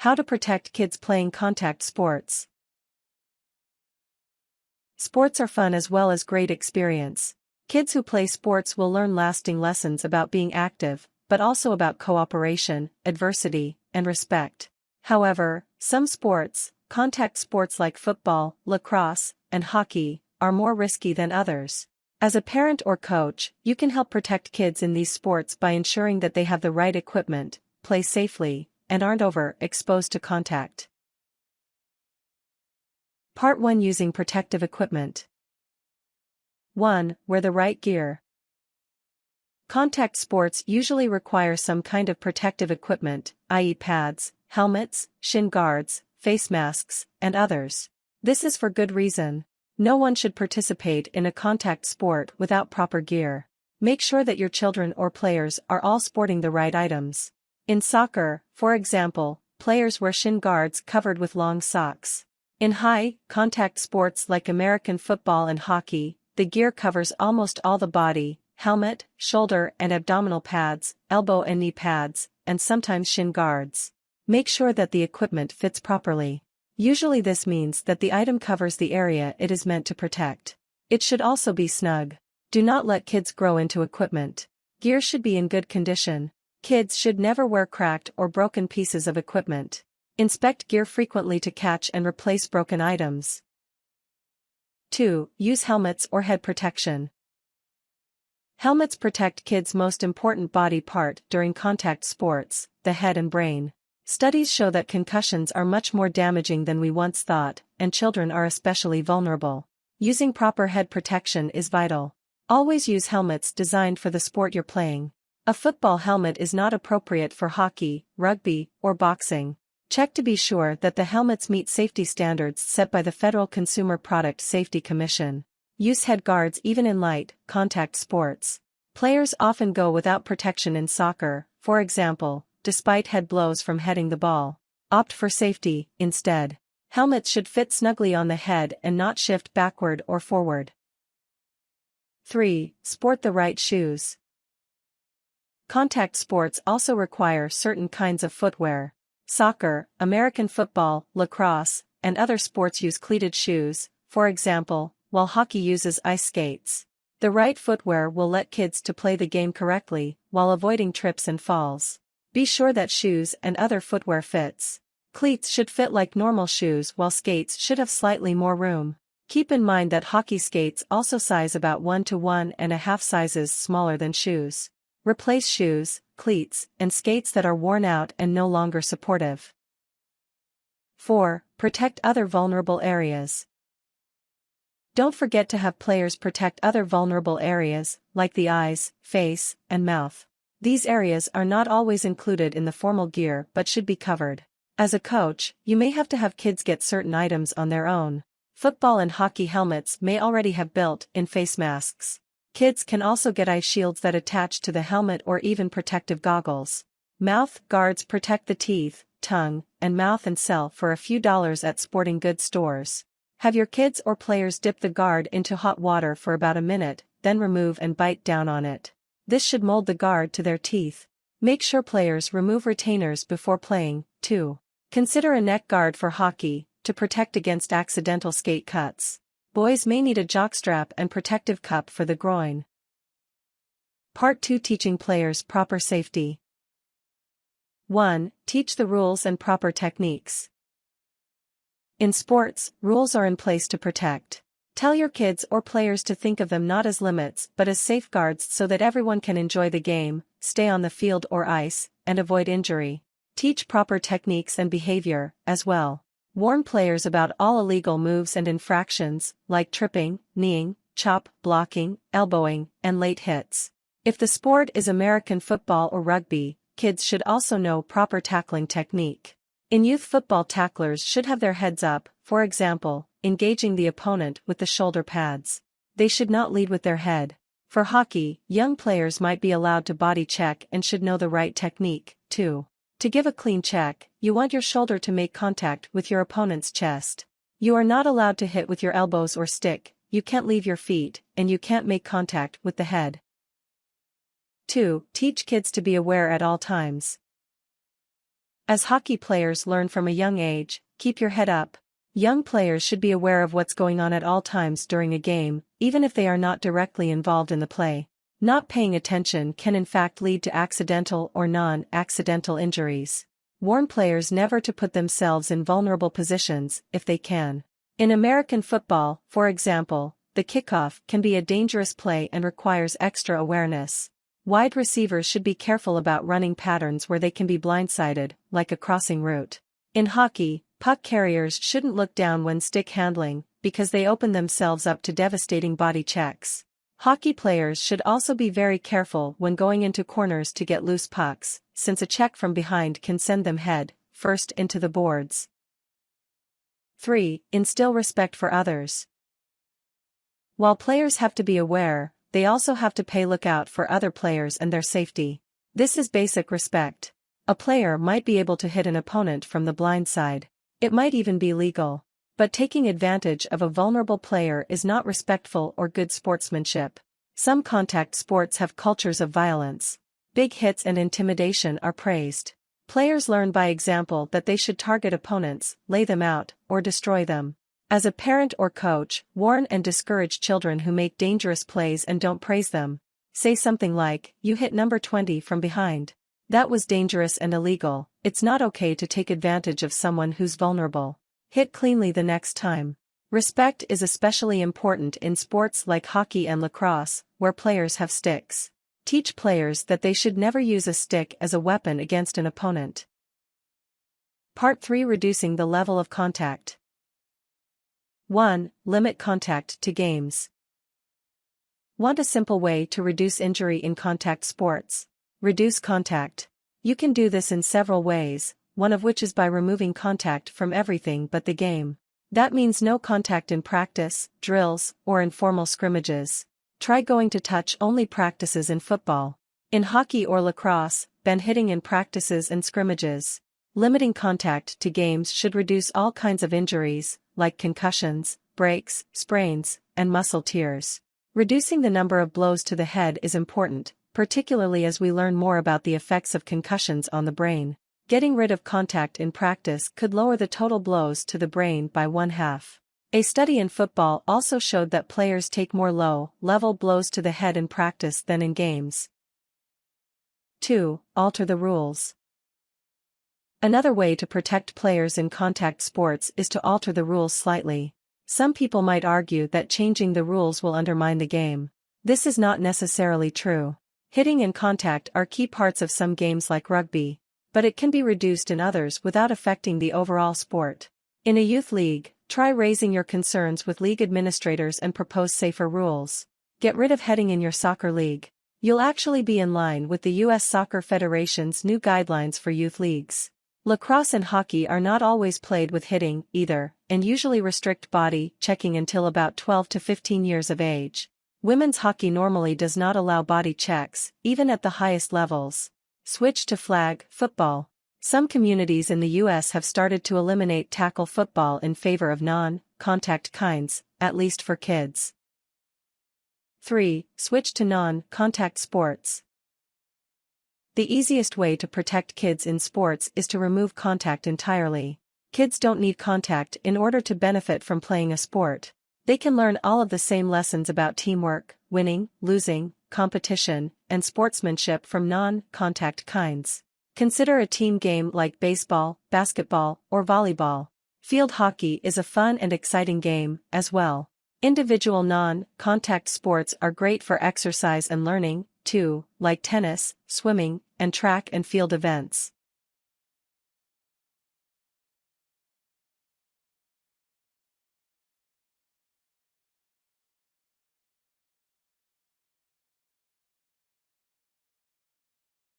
How to protect kids playing contact sports. Sports are fun as well as great experience. Kids who play sports will learn lasting lessons about being active, but also about cooperation, adversity, and respect. However, some sports, contact sports like football, lacrosse, and hockey, are more risky than others. As a parent or coach, you can help protect kids in these sports by ensuring that they have the right equipment, play safely, and aren't overexposed to contact. Part 1. Using protective equipment. 1. Wear the right gear. Contact sports usually require some kind of protective equipment, i.e. pads, helmets, shin guards, face masks, and others. This is for good reason. No one should participate in a contact sport without proper gear. Make sure that your children or players are all sporting the right items. In soccer, for example, players wear shin guards covered with long socks. In high-contact sports like American football and hockey, the gear covers almost all the body: helmet, shoulder and abdominal pads, elbow and knee pads, and sometimes shin guards. Make sure that the equipment fits properly. Usually this means that the item covers the area it is meant to protect. It should also be snug. Do not let kids grow into equipment. Gear should be in good condition. Kids should never wear cracked or broken pieces of equipment. Inspect gear frequently to catch and replace broken items. 2. Use helmets or head protection. Helmets protect kids' most important body part during contact sports, the head and brain. Studies show that concussions are much more damaging than we once thought, and children are especially vulnerable. Using proper head protection is vital. Always use helmets designed for the sport you're playing. A football helmet is not appropriate for hockey, rugby, or boxing. Check to be sure that the helmets meet safety standards set by the Federal Consumer Product Safety Commission. Use head guards even in light, contact sports. Players often go without protection in soccer, for example, despite head blows from heading the ball. Opt for safety, instead. Helmets should fit snugly on the head and not shift backward or forward. 3. Sport the right shoes. Contact sports also require certain kinds of footwear. Soccer, American football, lacrosse, and other sports use cleated shoes, for example, while hockey uses ice skates. The right footwear will let kids to play the game correctly, while avoiding trips and falls. Be sure that shoes and other footwear fits. Cleats should fit like normal shoes while skates should have slightly more room. Keep in mind that hockey skates also size about 1 to 1.5 sizes smaller than shoes. Replace shoes, cleats, and skates that are worn out and no longer supportive. 4. Protect other vulnerable areas. Don't forget to have players protect other vulnerable areas, like the eyes, face, and mouth. These areas are not always included in the formal gear but should be covered. As a coach, you may have to have kids get certain items on their own. Football and hockey helmets may already have built-in face masks. Kids can also get eye shields that attach to the helmet or even protective goggles. Mouth guards protect the teeth, tongue, and mouth and sell for a few dollars at sporting goods stores. Have your kids or players dip the guard into hot water for about a minute, then remove and bite down on it. This should mold the guard to their teeth. Make sure players remove retainers before playing, too. Consider a neck guard for hockey, to protect against accidental skate cuts. Boys may need a jockstrap and protective cup for the groin. Part 2. Teaching players proper safety. 1. Teach the rules and proper techniques. In sports, rules are in place to protect. Tell your kids or players to think of them not as limits but as safeguards so that everyone can enjoy the game, stay on the field or ice, and avoid injury. Teach proper techniques and behavior, as well. Warn players about all illegal moves and infractions, like tripping, kneeing, chop, blocking, elbowing, and late hits. If the sport is American football or rugby, kids should also know proper tackling technique. In youth football, tacklers should have their heads up, for example, engaging the opponent with the shoulder pads. They should not lead with their head. For hockey, young players might be allowed to body check and should know the right technique, too. To give a clean check, you want your shoulder to make contact with your opponent's chest. You are not allowed to hit with your elbows or stick, you can't leave your feet, and you can't make contact with the head. 2. Teach kids to be aware at all times. As hockey players learn from a young age, keep your head up. Young players should be aware of what's going on at all times during a game, even if they are not directly involved in the play. Not paying attention can in fact lead to accidental or non-accidental injuries. Warn players never to put themselves in vulnerable positions, if they can. In American football, for example, the kickoff can be a dangerous play and requires extra awareness. Wide receivers should be careful about running patterns where they can be blindsided, like a crossing route. In hockey, puck carriers shouldn't look down when stick handling, because they open themselves up to devastating body checks. Hockey players should also be very careful when going into corners to get loose pucks, since a check from behind can send them head first into the boards. 3. Instill respect for others. While players have to be aware, they also have to pay lookout for other players and their safety. This is basic respect. A player might be able to hit an opponent from the blind side. It might even be legal. But taking advantage of a vulnerable player is not respectful or good sportsmanship. Some contact sports have cultures of violence. Big hits and intimidation are praised. Players learn by example that they should target opponents, lay them out, or destroy them. As a parent or coach, warn and discourage children who make dangerous plays and don't praise them. Say something like, "You hit number 20 from behind. That was dangerous and illegal. It's not okay to take advantage of someone who's vulnerable. Hit cleanly the next time." Respect is especially important in sports like hockey and lacrosse, where players have sticks. Teach players that they should never use a stick as a weapon against an opponent. Part 3. Reducing the level of contact. 1. Limit contact to games. Want a simple way to reduce injury in contact sports? Reduce contact. You can do this in several ways, one of which is by removing contact from everything but the game. That means no contact in practice, drills, or informal scrimmages. Try going to touch-only practices in football. In hockey or lacrosse, ban hitting in practices and scrimmages. Limiting contact to games should reduce all kinds of injuries, like concussions, breaks, sprains, and muscle tears. Reducing the number of blows to the head is important, particularly as we learn more about the effects of concussions on the brain. Getting rid of contact in practice could lower the total blows to the brain by 1/2. A study in football also showed that players take more low-level blows to the head in practice than in games. 2. Alter the rules. Another way to protect players in contact sports is to alter the rules slightly. Some people might argue that changing the rules will undermine the game. This is not necessarily true. Hitting and contact are key parts of some games like rugby, but it can be reduced in others without affecting the overall sport. In a youth league, try raising your concerns with league administrators and propose safer rules. Get rid of heading in your soccer league. You'll actually be in line with the U.S. Soccer Federation's new guidelines for youth leagues. Lacrosse and hockey are not always played with hitting, either, and usually restrict body checking until about 12 to 15 years of age. Women's hockey normally does not allow body checks, even at the highest levels. Switch to flag football. Some communities in the U.S. have started to eliminate tackle football in favor of non-contact kinds, at least for kids. 3. Switch to non-contact sports. The easiest way to protect kids in sports is to remove contact entirely. Kids don't need contact in order to benefit from playing a sport. They can learn all of the same lessons about teamwork, winning, losing, competition, and sportsmanship from non-contact kinds. Consider a team game like baseball, basketball, or volleyball. Field hockey is a fun and exciting game, as well. Individual non-contact sports are great for exercise and learning, too, like tennis, swimming, and track and field events.